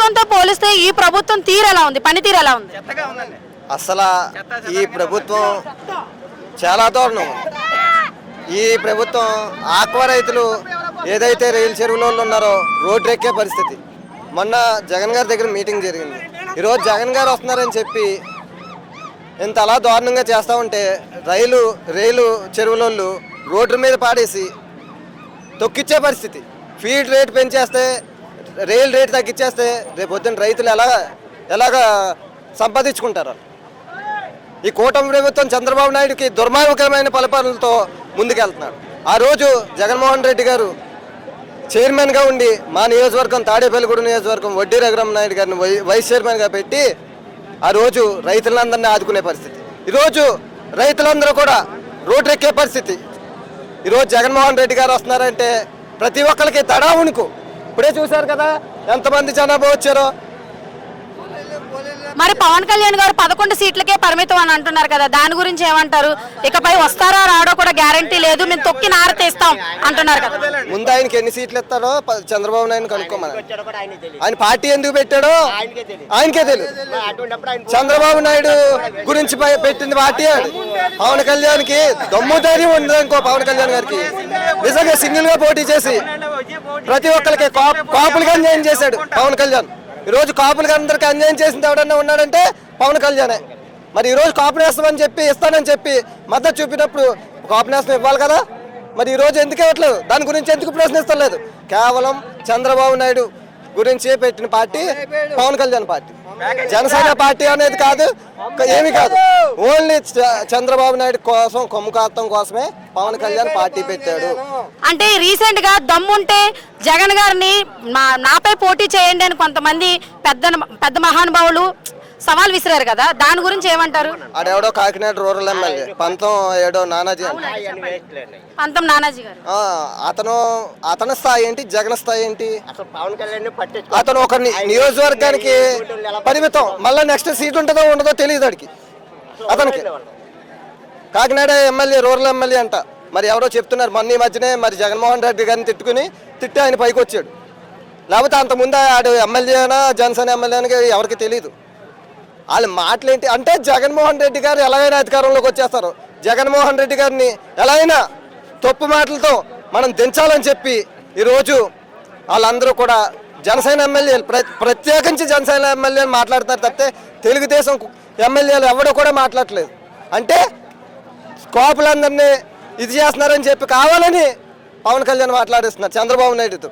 ప్రభుత్వంతో పోలిస్తే ఈ ప్రభుత్వం తీరు ఎలా ఉంది, పనితీరు ఎలా ఉంది? అసలు ఈ ప్రభుత్వం చాలా దారుణం. ఈ ప్రభుత్వం ఆక్వా రైతులు ఏదైతే రైలు చెరువులో ఉన్నారో రోడ్డు ఎక్కే పరిస్థితి. మొన్న జగన్ గారి దగ్గర మీటింగ్ జరిగింది. ఈరోజు జగన్ గారు వస్తున్నారని చెప్పి ఇంత అలా దారుణంగా చేస్తూ ఉంటే రైలు చెరువులోళ్ళు రోడ్డు మీద పాడేసి తొక్కిచ్చే పరిస్థితి. ఫీడ్ రేట్ పెంచేస్తే, రైలు రేటు తగ్గించేస్తే రేపు పొద్దున్న రైతులు ఎలాగా సంపాదించుకుంటారు? ఈ కూటమి ప్రభుత్వం చంద్రబాబు నాయుడుకి దుర్మార్గమైన పరిపాలనలతో ముందుకెళ్తున్నాడు. ఆ రోజు జగన్మోహన్ రెడ్డి గారు చైర్మన్గా ఉండి మా నియోజకవర్గం తాడేపల్లిగూడెం నియోజకవర్గం వడ్డీ రఘురామనాయుడు గారిని వైస్ చైర్మన్గా పెట్టి ఆ రోజు రైతులందరినీ ఆదుకునే పరిస్థితి. ఈరోజు రైతులందరూ కూడా రోడ్డు ఎక్కే పరిస్థితి. ఈరోజు జగన్మోహన్ రెడ్డి గారు వస్తున్నారంటే ప్రతి ఒక్కరికి తడా ఉణుకు. ఇప్పుడే చూశారు కదా ఎంతమంది జనాభా వచ్చారో. మరి పవన్ కళ్యాణ్ గారు 11 సీట్లకే పరిమితం అని అంటున్నారు కదా, దాని గురించి ఏమంటారు? ఇకపై వస్తారా రాడో కూడా గ్యారంటీ లేదు, మేము తొక్కి నారతేస్తాం అంటున్నారు కదా. ముందు ఆయనకి ఎన్ని సీట్లు ఇస్తారో చంద్రబాబు నాయుడు కనుక్కోమని. ఆయన పార్టీ ఎందుకు పెట్టాడో ఆయనకే తెలియదు. చంద్రబాబు నాయుడు గురించి పెట్టింది పార్టీ. పవన్ కళ్యాణ్కి దమ్ము ధైర్యం ఉంది ఇంకో పవన్ కళ్యాణ్ గారికి. నిజంగా సింగిల్ గా పోటీ చేసి ప్రతి ఒక్కరికి కాపులుగా అన్యాయం చేశాడు పవన్ కళ్యాణ్. ఈరోజు కాపులకి అందరికి అన్యాయం చేసింది ఎవడన్నా ఉన్నాడంటే పవన్ కళ్యాణే. మరి ఈరోజు కాపు నేస్తామని చెప్పి ఇస్తానని చెప్పి మద్దతు చూపినప్పుడు కాపు నేస్తం ఇవ్వాలి కదా. మరి ఈరోజు ఎందుకు ఇవ్వట్లేదు? దాని గురించి ఎందుకు ప్రశ్నిస్తలేదు? కేవలం చంద్రబాబు నాయుడు గురించి పెట్టిన party Pawan Kalyan party. Janasena party అనేది కాదు, ఏమి కాదు. ఓన్లీ చంద్రబాబు నాయుడు కోసం కొమ్ము కాస్తం కోసమే పవన్ కళ్యాణ్ పార్టీ పెట్టాడు. అంటే రీసెంట్ గా దమ్ముంటే జగన్ గారిని నాపై పోటీ చేయండి అని కొంతమంది పెద్ద మహానుభావులు సవాల్ విసిరారు కదా, దాని గురించి ఏమంటారు? ఆడెవడో కాకినాడ రూరల్ ఎమ్మెల్యే పంతం నానాజీ గారు. అతని స్థాయి ఏంటి, జగన్ స్థాయి ఏంటి? అతను ఒక నియోజకవర్గానికి పరిమితం. మళ్ళీ నెక్స్ట్ సీట్ ఉంటుందో ఉండదో తెలియదు అడికి అతనికి. కాకినాడ ఎమ్మెల్యే రూరల్ ఎమ్మెల్యే అంట. మరి ఎవరో చెప్తున్నారు మొన్న ఈ మధ్యనే మరి జగన్మోహన్ రెడ్డి గారిని తిట్టి ఆయన పైకి వచ్చాడు. లేకపోతే అంతకుముందు ఆడు ఎమ్మెల్యేనా జనసేన ఎమ్మెల్యేనా ఎవరికి తెలియదు. వాళ్ళ మాటలేంటి అంటే జగన్మోహన్ రెడ్డి గారు ఎలాగైనా అధికారంలోకి వచ్చేస్తారు. జగన్మోహన్ రెడ్డి గారిని ఎలాగైనా తప్పు మాటలతో మనం దించాలని చెప్పి ఈరోజు వాళ్ళందరూ కూడా జనసేన ఎమ్మెల్యేలు ప్రత్యేకించి జనసేన ఎమ్మెల్యేలు మాట్లాడుతున్నారు తప్పితే తెలుగుదేశం ఎమ్మెల్యేలు ఎవడో కూడా మాట్లాడట్లేదు. అంటే కాపులందరినీ ఇది చేస్తున్నారని చెప్పి కావాలని పవన్ కళ్యాణ్ మాట్లాడిస్తున్నారు చంద్రబాబు నాయుడుతో.